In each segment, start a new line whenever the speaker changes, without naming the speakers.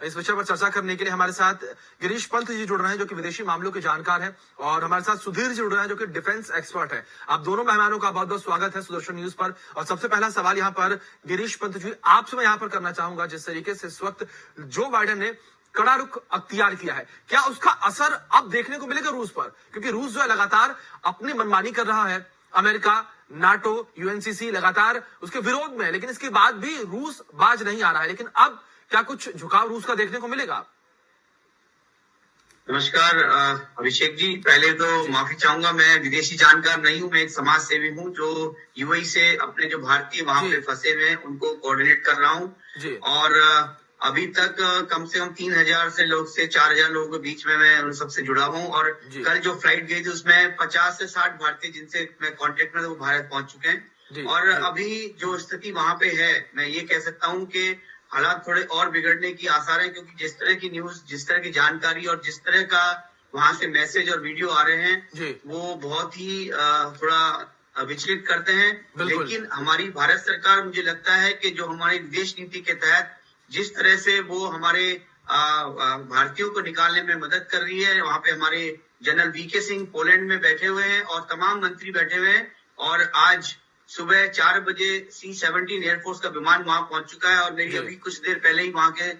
इस विषय पर चर्चा करने के लिए हमारे साथ गिरीश पंत जी जुड़ रहे हैं, जो कि विदेशी मामलों के जानकार हैं, और हमारे साथ सुधीर जी जुड़ रहे हैं, जो कि डिफेंस एक्सपर्ट है। आप दोनों मेहमानों का बहुत बहुत स्वागत है सुदर्शन न्यूज पर। और सबसे पहला सवाल यहाँ पर गिरीश पंत जी आपसे मैं यहाँ पर करना चाहूंगा, जिस तरीके से इस वक्त जो बाइडेन ने कड़ा रुख अख्तियार किया है, क्या उसका असर अब देखने को मिलेगा रूस पर? क्योंकि रूस जो है लगातार अपनी मनमानी कर रहा है, अमेरिका, नाटो, यूएनसीसी लगातार उसके विरोध में है, लेकिन इसके बाद भी रूस बाज नहीं आ रहा है। लेकिन अब क्या कुछ झुकाव रूस का देखने को मिलेगा?
नमस्कार अभिषेक जी, पहले तो माफी चाहूंगा, मैं विदेशी जानकार नहीं हूं, मैं एक समाज सेवी हूं जो यूएई से अपने जो भारतीय वहां पे फंसे हुए हैं उनको कोऑर्डिनेट कर रहा हूं। और अभी तक कम से कम 3000 से 4000 लोगों के बीच में मैं उन सबसे जुड़ा हूं। और कल जो फ्लाइट गई थी उसमें 50 से 60 भारतीय जिनसे मैं कांटेक्ट में, वो भारत पहुंच चुके हैं। और अभी जो स्थिति वहां पे है, मैं ये कह सकता हूं कि हालात थोड़े और बिगड़ने की आसार है, क्योंकि जिस तरह की न्यूज, जिस तरह की जानकारी और जिस तरह का वहां से मैसेज और वीडियो आ रहे हैं वो बहुत ही थोड़ा विचलित करते हैं। लेकिन हमारी भारत सरकार, मुझे लगता है कि जो हमारी विदेश नीति के तहत जिस तरह से वो हमारे भारतीयों को निकालने में मदद कर रही है, वहां पे हमारे जनरल वीके सिंह पोलैंड में बैठे हुए हैं और तमाम मंत्री बैठे हुए हैं। और आज सुबह 4 बजे C-17 एयरफोर्स का विमान वहां पहुंच चुका है। और मेरी अभी कुछ देर पहले ही वहां के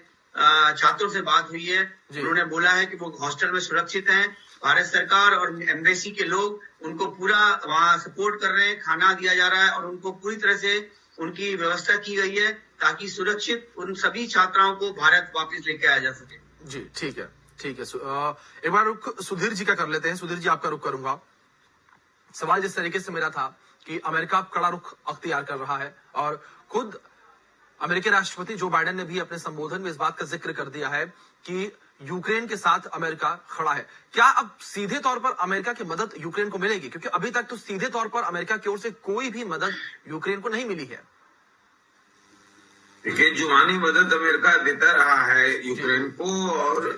छात्रों से बात हुई है, उन्होंने बोला है कि वो हॉस्टल में सुरक्षित हैं। भारत सरकार और एम्बेसी के लोग उनको पूरा वहां सपोर्ट कर रहे हैं, खाना दिया जा रहा है और उनको पूरी तरह से उनकी व्यवस्था की गई है ताकि सुरक्षित उन सभी छात्राओं को भारत वापस लेके आया जा सके।
जी ठीक है, ठीक है। एक बार रुख सुधीर जी का कर लेते हैं। सुधीर जी, आपका रुख करूंगा। सवाल जिस तरीके से मेरा था कि अमेरिका कड़ा रुख अख्तियार कर रहा है, और खुद अमेरिकी राष्ट्रपति जो बाइडेन ने भी अपने संबोधन में इस बात का जिक्र कर दिया है कि यूक्रेन के साथ अमेरिका खड़ा है। क्या अब सीधे तौर पर अमेरिका की मदद यूक्रेन को मिलेगी? क्योंकि अभी तक तो सीधे तौर पर अमेरिका की ओर से कोई भी मदद यूक्रेन को नहीं मिली है।
देखिए, जुबानी मदद अमेरिका देता रहा है यूक्रेन को, और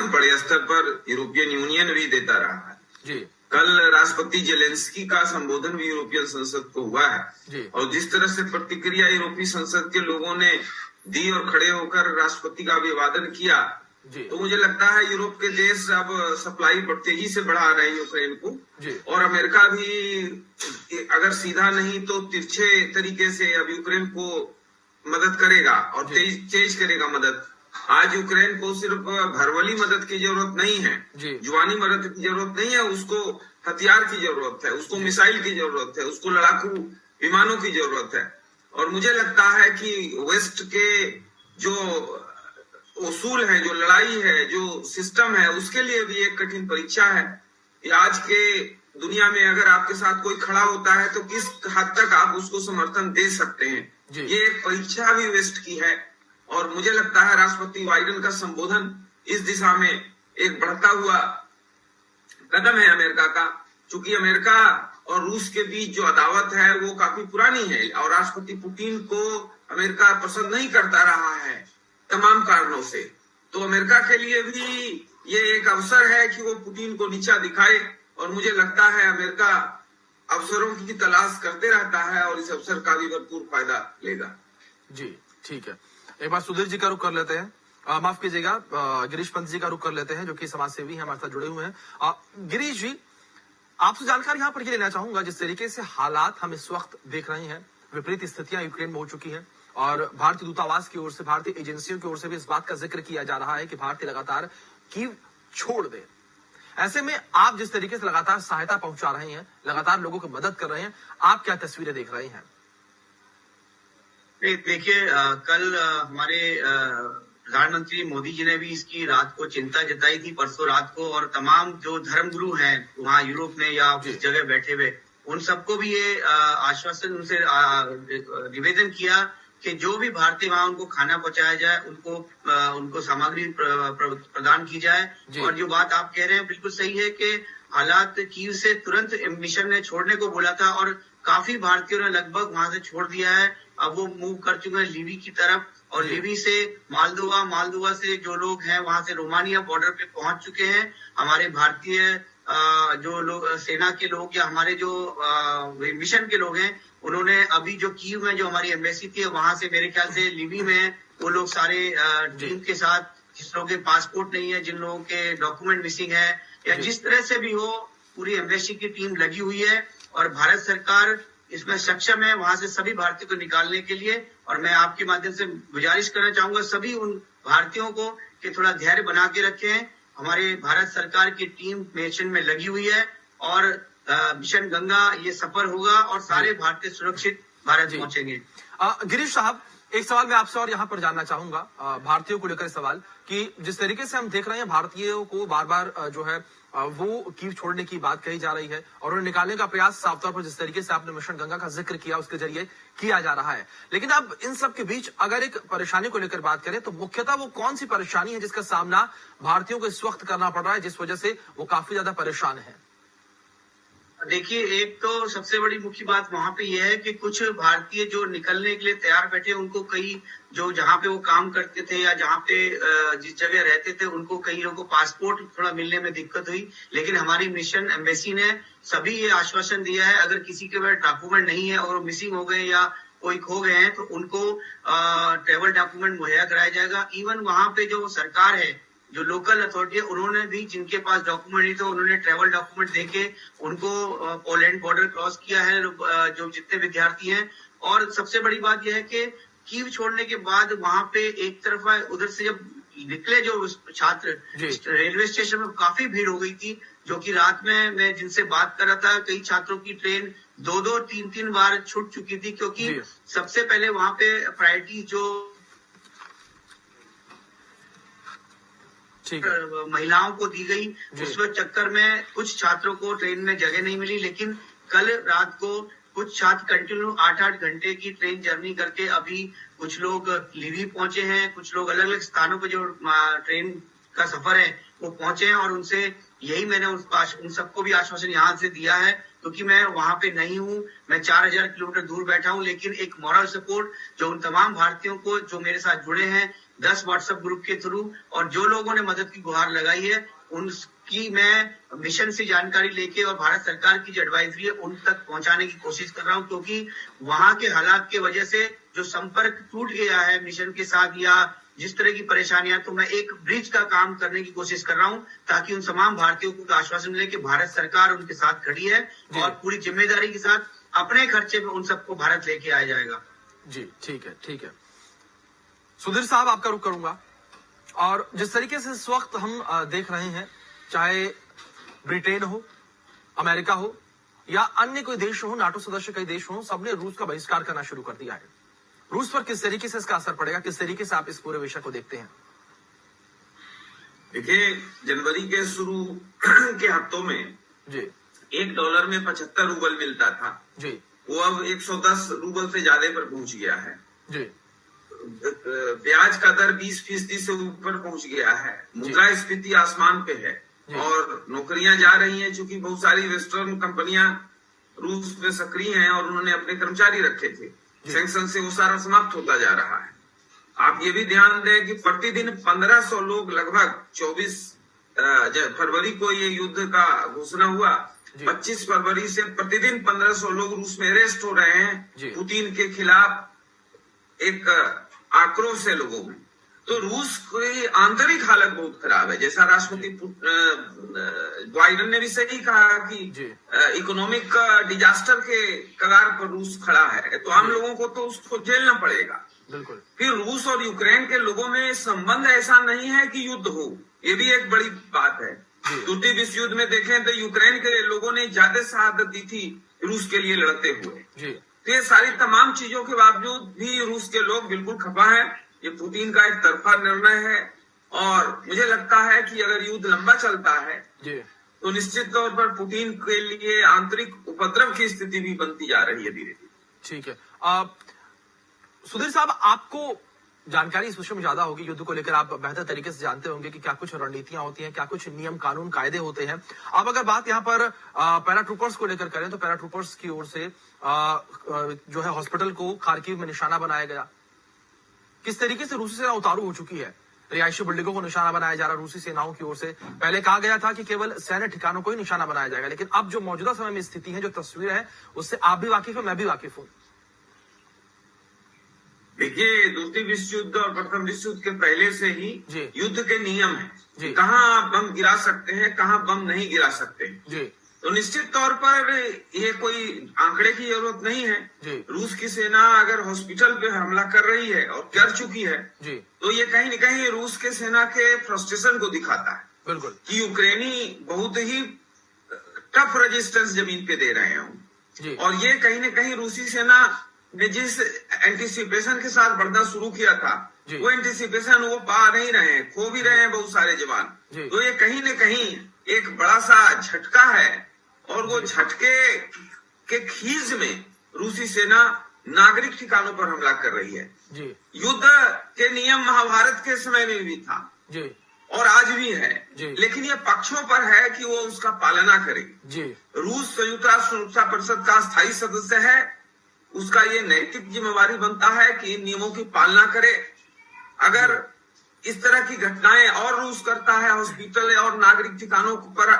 बड़े स्तर पर यूरोपियन यूनियन भी देता रहा है।
जी,
कल राष्ट्रपति जेलेंस्की का संबोधन भी यूरोपियन संसद को हुआ है, और जिस तरह से प्रतिक्रिया यूरोपीय संसद के लोगों ने दी और खड़े होकर राष्ट्रपति का अभिवादन किया, तो मुझे लगता है यूरोप के देश अब सप्लाई तेजी से बढ़ा रहे हैं यूक्रेन को। और अमेरिका भी अगर सीधा नहीं तो तिरछे तरीके से अब यूक्रेन को मदद करेगा और तेज करेगा मदद। आज यूक्रेन को सिर्फ भरवली मदद की जरूरत नहीं है, जुबानी मदद की जरूरत नहीं है, उसको हथियार की जरूरत है, उसको मिसाइल की जरूरत है, उसको लड़ाकू विमानों की जरूरत है। और मुझे लगता है कि वेस्ट के जो उसूल है, जो लड़ाई है, जो सिस्टम है, उसके लिए भी एक कठिन परीक्षा है। आज के दुनिया में अगर आपके साथ कोई खड़ा होता है तो किस हद तक आप उसको समर्थन दे सकते हैं, ये एक परीक्षा भी वेस्ट की है। और मुझे लगता है राष्ट्रपति बाइडेन का संबोधन इस दिशा में एक बढ़ता हुआ कदम है अमेरिका का, क्योंकि अमेरिका और रूस के बीच जो अदावत है वो काफी पुरानी है, और राष्ट्रपति पुतिन को अमेरिका पसंद नहीं करता रहा है तमाम कारणों से। तो अमेरिका के लिए भी ये एक अवसर है कि वो पुतिन को नीचा दिखाए, और मुझे लगता है अमेरिका अवसरों की तलाश करते रहता है और इस अवसर का भी भरपूर फायदा लेगा।
जी ठीक है, एक बार सुधीर जी का रुख कर लेते हैं, माफ कीजिएगा गिरीश पंत जी का रुख कर लेते हैं, जो कि समाज सेवी हैं, हमारे साथ जुड़े हुए हैं। गिरीश जी, आपसे जानकारी यहाँ पर ये लेना चाहूंगा, जिस तरीके से हालात हम इस वक्त देख रहे हैं, विपरीत स्थितियां यूक्रेन में हो चुकी हैं, और भारतीय दूतावास की ओर से, भारतीय एजेंसियों की ओर से भी इस बात का जिक्र किया जा रहा है कि भारतीय लगातार कीव छोड़ दे। ऐसे में आप जिस तरीके से लगातार सहायता पहुंचा रहे हैं, लगातार लोगों की मदद कर रहे हैं, आप क्या तस्वीरें देख रहे हैं?
देखिए, कल हमारे प्रधानमंत्री मोदी जी ने भी इसकी रात को चिंता जताई थी, परसों रात को, और तमाम जो धर्मगुरु हैं वहाँ यूरोप में या उस जगह बैठे हुए, उन सबको भी ये आश्वासन, उनसे निवेदन किया कि जो भी भारतीय वहाँ उनको खाना पहुंचाया जाए, उनको सामग्री प्रदान की जाए। और जो बात आप कह रहे हैं बिल्कुल सही है कि हालात कीव से तुरंत मिशन ने छोड़ने को बोला था, और काफी भारतीयों ने लगभग वहां से छोड़ दिया है। अब वो मूव कर चुके हैं लीबी की तरफ, और लीबी से मालदोवा से जो लोग हैं वहां से रोमानिया बॉर्डर पे पहुंच चुके हैं। हमारे भारतीय जो लोग, सेना के लोग या हमारे जो मिशन के लोग हैं, उन्होंने अभी जो कीव में जो हमारी एम्बेसी थी वहां से मेरे ख्याल से लीबी में वो लोग सारे टीम के साथ जिस लोगों के पासपोर्ट नहीं है, जिन लोगों के डॉक्यूमेंट मिसिंग है, या जिस तरह से भी हो, पूरी एम्बेसी की टीम लगी हुई है और भारत सरकार इसमें सक्षम है वहां से सभी भारतीयों को निकालने के लिए। और मैं आपके माध्यम से गुजारिश करना चाहूंगा सभी उन भारतीयों को कि थोड़ा धैर्य बना के रखें। हमारे भारत सरकार की टीम मिशन में लगी हुई है और मिशन गंगा ये सफल होगा और सारे भारतीय सुरक्षित भारत पहुंचेंगे।
गिरीश साहब, एक सवाल मैं आपसे और यहाँ पर जानना चाहूंगा, भारतीयों को लेकर सवाल कि जिस तरीके से हम देख रहे हैं भारतीयों को बार बार जो है वो कीव छोड़ने की बात कही जा रही है और उन्हें निकालने का प्रयास साफ तौर पर जिस तरीके से आपने मिशन गंगा का जिक्र किया उसके जरिए किया जा रहा है। लेकिन अब इन सब के बीच अगर एक परेशानी को लेकर बात करें तो मुख्यतः वो कौन सी परेशानी है जिसका सामना भारतीयों को इस वक्त करना पड़ रहा है, जिस वजह से वो काफी ज्यादा परेशान है?
देखिए, एक तो सबसे बड़ी मुख्य बात वहां पे यह है कि कुछ भारतीय जो निकलने के लिए तैयार बैठे, उनको कई जो जहां पे वो काम करते थे या जहां पे जिस जगह रहते थे, उनको कई लोगों को पासपोर्ट थोड़ा मिलने में दिक्कत हुई। लेकिन हमारी मिशन एम्बेसी ने सभी ये आश्वासन दिया है, अगर किसी के पास डॉक्यूमेंट नहीं है और वो मिसिंग हो गए या कोई खो गए हैं तो उनको ट्रेवल डॉक्यूमेंट मुहैया कराया जाएगा। इवन वहां पे जो सरकार है, जो लोकल अथॉरिटी है, उन्होंने भी जिनके पास डॉक्यूमेंट नहीं थे उन्होंने ट्रेवल डॉक्यूमेंट देके उनको पोलैंड बॉर्डर क्रॉस किया है, जो जितने विद्यार्थी हैं। और सबसे बड़ी बात यह है कि कीव छोड़ने के बाद वहां पे एक तरफा उधर से जब निकले जो छात्र रेलवे स्टेशन में काफी भीड़ हो गई थी, जो कि रात में मैं जिनसे बात कर रहा था, कई छात्रों की ट्रेन 2-2, 3-3 बार छूट चुकी थी, क्योंकि सबसे पहले वहां पे प्रायोरिटी जो महिलाओं को दी गई, उस चक्कर में कुछ छात्रों को ट्रेन में जगह नहीं मिली। लेकिन कल रात को कुछ छात्र कंटिन्यू 8-8 घंटे की ट्रेन जर्नी करके अभी कुछ लोग लिवी पहुंचे हैं, कुछ लोग अलग अलग स्थानों पर जो ट्रेन का सफर है वो पहुंचे हैं। और उनसे यही मैंने उन सबको भी आश्वासन यहाँ से दिया है, क्योंकि मैं वहां पे नहीं हूँ, मैं 4000 किलोमीटर दूर बैठा हूँ। लेकिन एक मॉरल सपोर्ट जो उन तमाम भारतीयों को जो मेरे साथ जुड़े हैं 10 व्हाट्सएप ग्रुप के थ्रू, और जो लोगों ने मदद की गुहार लगाई है, उनकी मैं मिशन से जानकारी लेके और भारत सरकार की जो एडवाइजरी है उन तक पहुंचाने की कोशिश कर रहा हूं। क्योंकि वहां के हालात की वजह से जो संपर्क टूट गया है मिशन के साथ या जिस तरह की परेशानियां, तो मैं एक ब्रिज का काम करने की कोशिश कर रहा हूं ताकि उन तमाम भारतीयों को आश्वासन मिले कि भारत सरकार उनके साथ खड़ी है और पूरी जिम्मेदारी के साथ अपने खर्चे में उन सबको भारत लेके आया जाएगा।
जी ठीक है, ठीक है। सुधीर साहब, आपका रुख करूंगा। और जिस तरीके से इस वक्त हम देख रहे हैं, चाहे ब्रिटेन हो, अमेरिका हो या अन्य कोई देश हो, नाटो सदस्य कई देश हो, सबने रूस का बहिष्कार करना शुरू कर दिया है। रूस पर किस तरीके से इसका असर पड़ेगा, किस तरीके से आप इस पूरे विषय को देखते हैं?
देखिए, जनवरी के शुरू के हफ्तों में जी $1 में 75 रूबल मिलता था जी, वो अब 110 रूबल से ज्यादा पर पहुंच गया है जी। ब्याज का दर 20% से ऊपर पहुंच गया है, मुद्रास्फीति आसमान पे है और नौकरियां जा रही हैं, चूंकि बहुत सारी वेस्टर्न कंपनियां रूस में सक्रिय हैं और उन्होंने अपने कर्मचारी रखे थे। सैंक्शन से वो सारा समाप्त होता जा रहा है। आप ये भी ध्यान दें कि प्रतिदिन 1500 लोग, लगभग 24 फरवरी को ये युद्ध का घोषणा हुआ, 25 फरवरी से प्रतिदिन 1500 लोग रूस में अरेस्ट हो रहे हैं पुतिन के खिलाफ। एक आक्रोश है लोगों में। तो रूस की आंतरिक हालत बहुत खराब है, जैसा राष्ट्रपति बाइडेन ने भी सही कहा कि इकोनॉमिक डिजास्टर के कगार पर रूस खड़ा है, तो आम लोगों को तो उसको झेलना पड़ेगा। बिल्कुल। फिर रूस और यूक्रेन के लोगों में संबंध ऐसा नहीं है कि युद्ध हो, ये भी एक बड़ी बात है। द्वितीय विश्व युद्ध में देखें तो यूक्रेन के लोगों ने ज्यादा शहादत दी थी रूस के लिए लड़ते हुए। तो ये सारी तमाम चीजों के बावजूद भी रूस के लोग बिल्कुल खफा है। ये पुतिन का एक तरफा निर्णय है और मुझे लगता है कि अगर युद्ध लंबा चलता है तो निश्चित तौर पर पुतिन के लिए आंतरिक उपद्रव की स्थिति भी बनती जा रही है धीरे धीरे। ठीक है।
सुधीर साहब, आपको जानकारी इस विषय में ज्यादा होगी, युद्ध को लेकर आप बेहतर तरीके से जानते होंगे कि क्या कुछ रणनीतियां होती हैं, क्या कुछ नियम कानून कायदे होते हैं। अब अगर बात यहाँ पर पैराट्रूपर्स को लेकर करें तो पैराट्रूपर्स की ओर से जो है हॉस्पिटल को खार्किव में निशाना बनाया गया। किस तरीके से रूसी सेना उतारू हो चुकी है, रिहायशी बिल्डिंगों को निशाना बनाया जा रहा है रूसी सेनाओं की ओर से। पहले कहा गया था कि केवल सैन्य ठिकानों को ही निशाना बनाया जाएगा, लेकिन अब जो मौजूदा समय में स्थिति है, जो तस्वीर है, उससे आप भी वाकिफ है, मैं भी वाकिफ हूँ।
देखिए, देखिए, दूसरी विश्व युद्ध और प्रथम विश्व युद्ध के पहले से ही युद्ध के नियम
जी।
है, कहाँ बम गिरा सकते हैं, कहाँ बम नहीं गिरा सकते
जी।
तो निश्चित तौर पर ये कोई आंकड़े की जरूरत नहीं है। रूस की सेना अगर हॉस्पिटल पे हमला कर रही है और कर चुकी है तो ये कहीं न कहीं रूस के सेना के फ्रस्ट्रेशन को दिखाता है,
बिल्कुल,
कि यूक्रेनी बहुत ही टफ रेजिस्टेंस जमीन पे दे रहे हैं और ये कहीं न कहीं रूसी सेना ने जिस एंटीसिपेशन के साथ बढ़ना शुरू किया था वो एंटीसिपेशन वो पा नहीं रहे हैं, खो भी रहे हैं बहुत सारे जवान। तो ये कहीं न कहीं एक बड़ा सा झटका है और वो झटके के खीज में रूसी सेना नागरिक ठिकानों पर हमला कर रही है। युद्ध के नियम महाभारत के समय में भी था और आज भी है, लेकिन ये पक्षों पर है कि वो उसका पालना करे। रूस संयुक्त राष्ट्र सुरक्षा परिषद का स्थायी सदस्य है, उसका ये नैतिक जिम्मेवारी बनता है कि इन नियमों की पालना करे। अगर इस तरह की घटनाएं और रूस करता है, हॉस्पिटल और नागरिक ठिकानों पर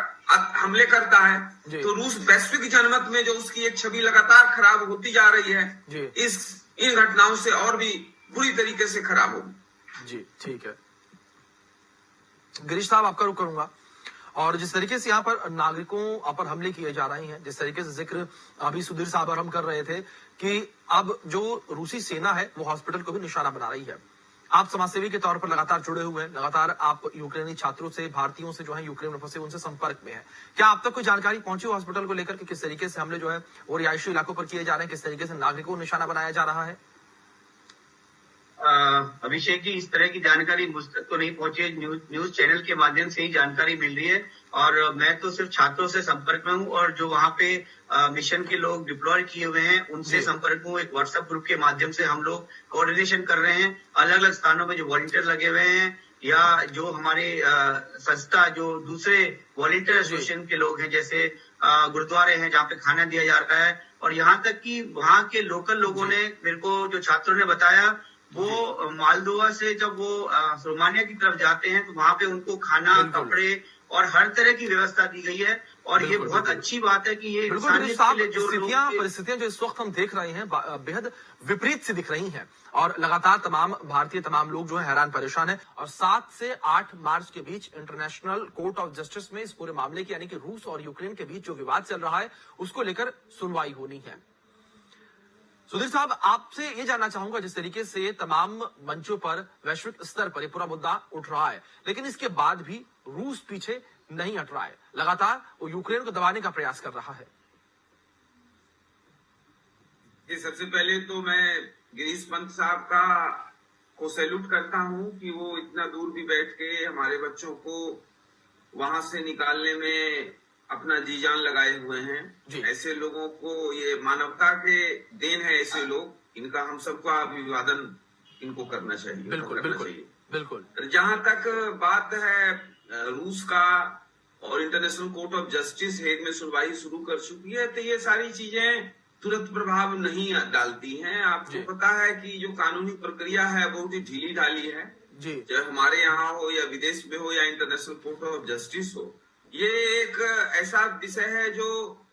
हमले करता है तो रूस वैश्विक जनमत में जो उसकी एक छवि लगातार खराब होती जा रही है, इन घटनाओं से और भी बुरी तरीके से खराब होगी।
जी ठीक है, गिरीश साहब आपका रुख करूंगा। और जिस तरीके से यहाँ पर नागरिकों पर हमले किए जा रहे हैं, जिस तरीके से जिक्र अभी सुधीर साहब और हम कर रहे थे कि अब जो रूसी सेना है वो हॉस्पिटल को भी निशाना बना रही है। आप समाजसेवी के तौर पर लगातार जुड़े हुए हैं, लगातार आप यूक्रेनी छात्रों से, भारतीयों से जो है यूक्रेन में फंसे उनसे संपर्क में है। क्या आप तक कोई जानकारी पहुंची हॉस्पिटल को लेकर कि किस तरीके से हमले जो है वो रिहायशी इलाकों पर किए जा रहे हैं, किस तरीके से नागरिकों को निशाना बनाया जा रहा है?
अभिषेक जी, इस तरह की जानकारी मुझ तक तो नहीं पहुंची, न्यूज चैनल के माध्यम से ही जानकारी मिल रही है और मैं तो सिर्फ छात्रों से संपर्क में हूं और जो वहां पे मिशन के लोग डिप्लॉय किए हुए हैं उनसे संपर्क में। एक व्हाट्सएप ग्रुप के माध्यम से हम लोग कोऑर्डिनेशन कर रहे हैं। अलग अलग स्थानों में जो वॉलंटियर लगे हुए हैं या जो हमारे संस्था जो दूसरे वॉलंटियर एसोसिएशन के लोग हैं, जैसे गुरुद्वारे हैं जहाँ पे खाना दिया जा रहा है, और यहाँ तक कि वहाँ के लोकल लोगों ने मेरे को, जो छात्रों ने बताया, वो मालदोवा से जब वो रोमानिया की तरफ जाते हैं तो वहाँ पे उनको खाना, कपड़े और हर तरह की व्यवस्था दी गई है और ये बहुत अच्छी बात है कि ये इंसानियत के लिए जो
परिस्थितियां जो इस वक्त हम देख रहे हैं बेहद विपरीत सी दिख रही हैं और लगातार तमाम लोग जो है हैरान परेशान है। और 7 से 8 मार्च के बीच इंटरनेशनल कोर्ट ऑफ जस्टिस में इस पूरे मामले की, यानी कि रूस और यूक्रेन के बीच जो विवाद चल रहा है उसको लेकर सुनवाई होनी है। सुधीर साहब, आपसे ये जानना चाहूंगा, जिस तरीके से तमाम मंचों पर वैश्विक स्तर पर ये पूरा मुद्दा उठ रहा है, लेकिन इसके बाद भी रूस पीछे नहीं हट रहा है, लगातार वो यूक्रेन को दबाने का प्रयास कर रहा है।
सबसे पहले तो मैं गिरीश पंत साहब को सैल्यूट करता हूं कि वो इतना दूर भी बैठ के हमारे बच्चों को वहां से निकालने में अपना जी जान लगाए हुए हैं। ऐसे लोगों को, ये मानवता के देन है, ऐसे लोग, इनका हम सबको अभिवादन इनको करना चाहिए।
बिल्कुल।
जहां तक बात है रूस का, और international court of justice Hague में सुनवाई शुरू कर चुकी है, तो ये सारी चीजें तुरंत प्रभाव नहीं डालती हैं। आपको पता है कि जो कानूनी प्रक्रिया है बहुत ही ढीली ढाली है, चाहे हमारे यहाँ हो या विदेश में हो या इंटरनेशनल कोर्ट ऑफ जस्टिस हो। ये एक ऐसा विषय है जो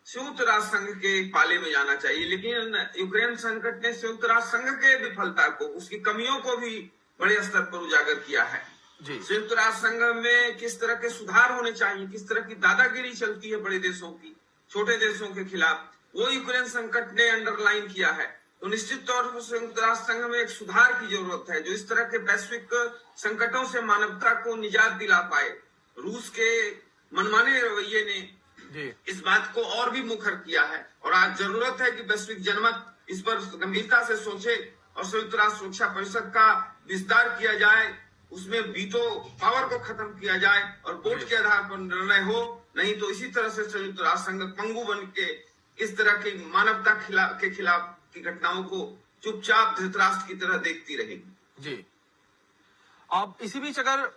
संयुक्त राष्ट्र संघ के पाले में जाना चाहिए, लेकिन यूक्रेन संकट ने संयुक्त राष्ट्र संघ के विफलता को, उसकी कमियों को भी बड़े स्तर पर उजागर किया है। संयुक्त राष्ट्र संघ में किस तरह के सुधार होने चाहिए, किस तरह की दादागिरी चलती है बड़े देशों की छोटे देशों के खिलाफ, वो यूक्रेन संकट ने अंडरलाइन किया है। तो निश्चित तौर पर संयुक्त राष्ट्र संघ में एक सुधार की जरूरत है जो इस तरह के वैश्विक संकटों से मानवता को निजात दिला पाए। रूस के मनमाने रवैये ने इस बात को और भी मुखर किया है और आज जरूरत है कि वैश्विक जनमत इस पर गंभीरता से सोचे और संयुक्त राष्ट्र सुरक्षा परिषद का विस्तार किया जाए, उसमें वीटो पावर को खत्म किया जाए और वोट के आधार पर निर्णय हो। नहीं तो इसी तरह से संयुक्त राष्ट्र संघ पंगु बन के इस तरह की मानवता के खिलाफ की घटनाओं को चुपचाप धृतराष्ट्र की तरह देखती रहेगी।
अब इसी बीच अगर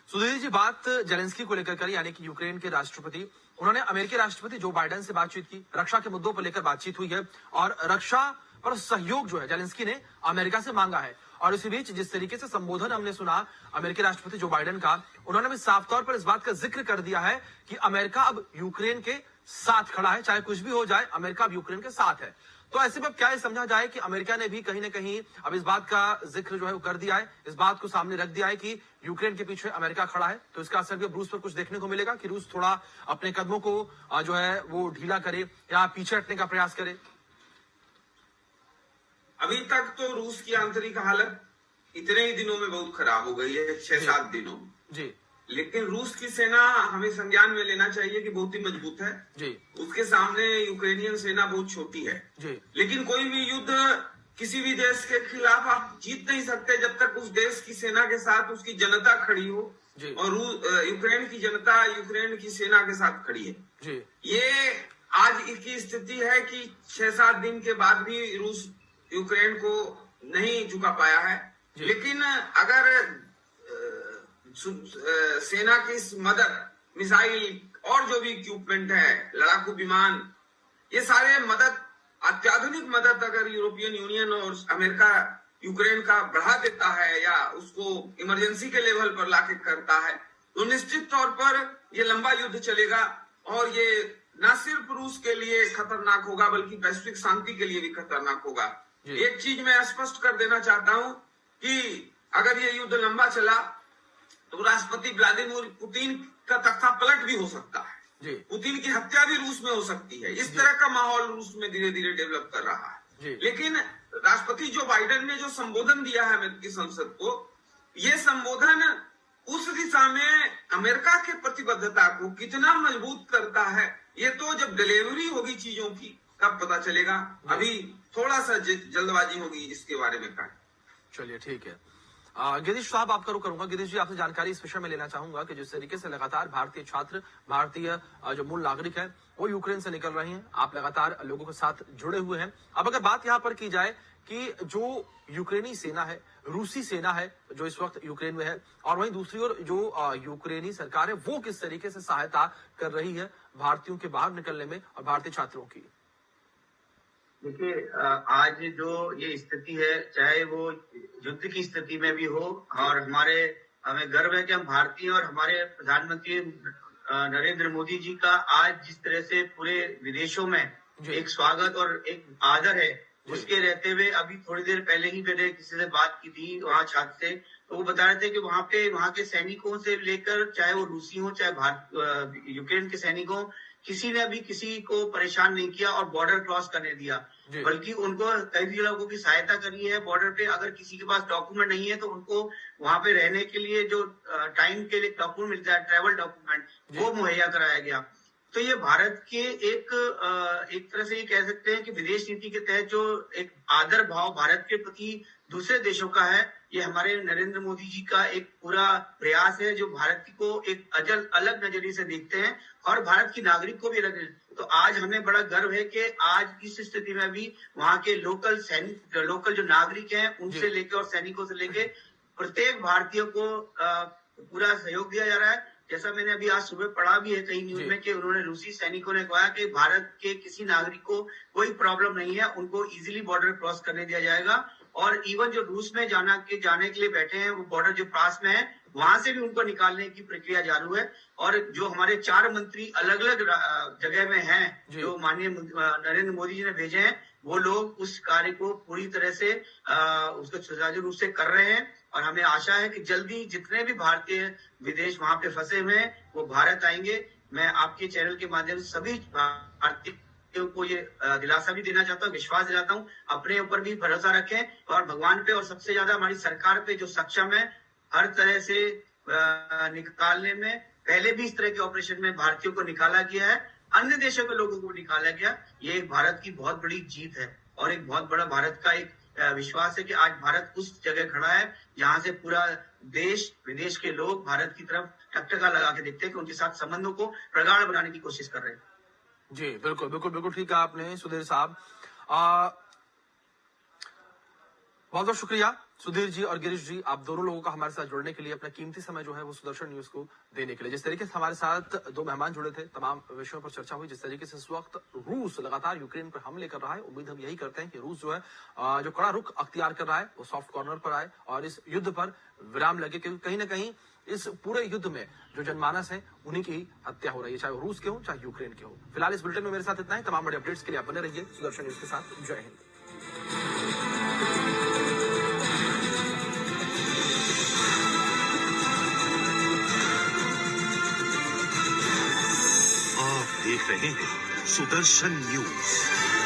सुधीर जी बात जेलेंस्की को लेकर करें, यानी कि यूक्रेन के राष्ट्रपति, उन्होंने अमेरिकी राष्ट्रपति जो बाइडेन से बातचीत की, रक्षा के मुद्दों पर लेकर बातचीत हुई है और रक्षा पर सहयोग जो है जेलेंस्की ने अमेरिका से मांगा है। और इसी बीच जिस तरीके से संबोधन हमने सुना अमेरिकी राष्ट्रपति जो बाइडेन का, उन्होंने भी साफ तौर पर इस बात का जिक्र कर दिया है कि अमेरिका अब यूक्रेन के साथ खड़ा है, चाहे कुछ भी हो जाए, अमेरिका अब यूक्रेन के साथ है। तो ऐसे में अब क्या ये समझा जाए कि अमेरिका ने भी कहीं ना कहीं अब इस बात का जिक्र जो है वो कर दिया है, इस बात को सामने रख दिया है कि यूक्रेन के पीछे अमेरिका खड़ा है, तो इसका असर भी अब रूस पर कुछ देखने को मिलेगा कि रूस थोड़ा अपने कदमों को जो है वो ढीला करे या पीछे हटने का प्रयास करे।
अभी तक तो रूस की आंतरिक हालत इतने ही दिनों में बहुत खराब हो गई है, 6-7 दिनों
जी।
लेकिन रूस की सेना हमें संज्ञान में लेना चाहिए कि बहुत ही मजबूत है
जी।
उसके सामने यूक्रेनियन सेना बहुत छोटी है
जी।
लेकिन कोई भी युद्ध किसी भी देश के खिलाफ आप जीत नहीं सकते जब तक उस देश की सेना के साथ उसकी जनता खड़ी हो और यूक्रेन की जनता यूक्रेन की सेना के साथ खड़ी है
जी।
ये आज की स्थिति है कि 6-7 दिन के बाद भी रूस यूक्रेन को नहीं झुका पाया है, लेकिन अगर सेना की मदद, मिसाइल और जो भी इक्विपमेंट है, लड़ाकू विमान, ये सारे मदद, अत्याधुनिक मदद अगर यूरोपियन यूनियन और अमेरिका यूक्रेन का बढ़ा देता है या उसको इमरजेंसी के लेवल पर लाके करता है, तो निश्चित तौर पर ये लंबा युद्ध चलेगा और ये न सिर्फ रूस के लिए खतरनाक होगा बल्कि वैश्विक शांति के लिए भी खतरनाक होगा। एक चीज मैं स्पष्ट कर देना चाहता हूं कि अगर ये युद्ध लंबा चला तो राष्ट्रपति व्लादिमीर पुतिन का तख्ता पलट भी हो सकता है, पुतिन की हत्या भी रूस में हो सकती है। इस तरह का माहौल रूस में धीरे धीरे डेवलप कर रहा है। लेकिन राष्ट्रपति जो बाइडेन ने जो संबोधन दिया है अमेरिकी संसद को, ये संबोधन उस दिशा में अमेरिका की प्रतिबद्धता को कितना मजबूत करता है, ये तो जब डिलीवरी होगी चीजों की तब पता चलेगा। अभी थोड़ा सा जल्दबाजी होगी इसके बारे में कहा।
चलिए ठीक है। गिरीश साहब आपका रुख करूंगा। गिरीश जी, आपसे जानकारी इस विषय में लेना चाहूंगा कि जिस तरीके से लगातार भारतीय छात्र, भारतीय जो मूल नागरिक है वो यूक्रेन से निकल रहे हैं, आप लगातार लोगों के साथ जुड़े हुए हैं। अब अगर बात यहाँ पर की जाए कि जो यूक्रेनी सेना है, रूसी सेना है जो इस वक्त यूक्रेन में है, और वहीं दूसरी ओर जो यूक्रेनी सरकार है वो किस तरीके से सहायता कर रही है भारतीयों के बाहर निकलने में और भारतीय छात्रों की।
देखिए, आज जो ये स्थिति है, चाहे वो युद्ध की स्थिति में भी हो, और हमें गर्व है कि हम भारतीय और हमारे प्रधानमंत्री नरेंद्र मोदी जी का आज जिस तरह से पूरे विदेशों में एक स्वागत और एक आदर है, उसके रहते हुए अभी थोड़ी देर पहले ही मैंने किसी से बात की थी वहाँ छात्र से, तो वो बता रहे थे कि वहाँ के सैनिकों से लेकर, चाहे वो रूसी हो चाहे यूक्रेन के सैनिक हो, किसी ने अभी किसी को परेशान नहीं किया और बॉर्डर क्रॉस करने दिया, बल्कि उनको कई लोगों की सहायता करी है बॉर्डर पे। अगर किसी के पास डॉक्यूमेंट नहीं है तो उनको वहां पे रहने के लिए जो टाइम के लिए डॉक्यूमेंट मिलता है, ट्रैवल डॉक्यूमेंट, वो मुहैया कराया गया। तो ये भारत के एक तरह से ये कह सकते हैं कि विदेश नीति के तहत जो एक आदर भाव भारत के प्रति दूसरे देशों का है, ये हमारे नरेंद्र मोदी जी का एक पूरा प्रयास है जो भारत को एक अलग नजरिए से देखते हैं और भारत की नागरिक को भी अलग। तो आज हमें बड़ा गर्व है कि आज इस स्थिति में भी वहाँ के लोकल जो नागरिक हैं उनसे लेके और सैनिकों से लेके प्रत्येक भारतीय को पूरा सहयोग दिया जा रहा है। जैसा मैंने अभी आज सुबह पढ़ा भी है कई न्यूज में कि उन्होंने रूसी सैनिकों ने कहा कि भारत के किसी नागरिक को कोई प्रॉब्लम नहीं है, उनको इजीली बॉर्डर क्रॉस करने दिया जाएगा। और इवन जो रूस में जाने के लिए बैठे हैं, वो बॉर्डर जो पास में है वहां से भी उनको निकालने की प्रक्रिया चालू है। और जो हमारे 4 मंत्री अलग अलग जगह में हैं, जो माननीय नरेंद्र मोदी जी ने भेजे हैं, वो लोग उस कार्य को पूरी तरह से उसको सुचारू रूप से कर रहे हैं। और हमें आशा है कि जल्दी जितने भी भारतीय विदेश वहां पे फंसे हुए हैं वो भारत आएंगे। मैं आपके चैनल के माध्यम से सभी भारतीयों को ये दिलासा भी देना चाहता हूँ, विश्वास दिलाता हूँ, अपने ऊपर भी भरोसा रखें और भगवान पे और सबसे ज्यादा हमारी सरकार पे जो सक्षम है हर तरह से निकालने में। पहले भी इस तरह के ऑपरेशन में भारतीयों को निकाला गया है, अन्य देशों के लोगों को निकाला गया। ये भारत की बहुत बड़ी जीत है और एक बहुत बड़ा भारत का एक विश्वास है कि आज भारत उस जगह खड़ा है जहां से पूरा देश विदेश के लोग भारत की तरफ टकटका लगा के देखते हैं कि उनके साथ संबंधों को प्रगाढ़ बनाने की कोशिश कर रहे हैं।
जी बिल्कुल बिल्कुल बिल्कुल ठीक है आपने सुधीर साहब। बहुत बहुत शुक्रिया सुधीर जी और गिरीश जी, आप दोनों लोगों का हमारे साथ जुड़ने के लिए, अपना कीमती समय जो है वो सुदर्शन न्यूज को देने के लिए। जिस तरीके से हमारे साथ 2 मेहमान जुड़े थे, तमाम विषयों पर चर्चा हुई, जिस तरीके से इस वक्त रूस लगातार यूक्रेन पर हमले कर रहा है, उम्मीद हम यही करते हैं कि रूस जो है जो कड़ा रुख अख्तियार कर रहा है वो सॉफ्ट कॉर्नर पर आए और इस युद्ध पर विराम लगे, क्योंकि कहीं ना कहीं इस पूरे युद्ध में जो जनमानस है उन्हीं की हत्या हो रही है, चाहे वो रूस के हो चाहे यूक्रेन के हो। फिलहाल इस बुलेटिन में मेरे साथ इतना ही। तमाम बड़े अपडेट्स के लिए आप बने रहिए सुदर्शन न्यूज के साथ। जय हिंद।
आप देख रहे हैं सुदर्शन न्यूज।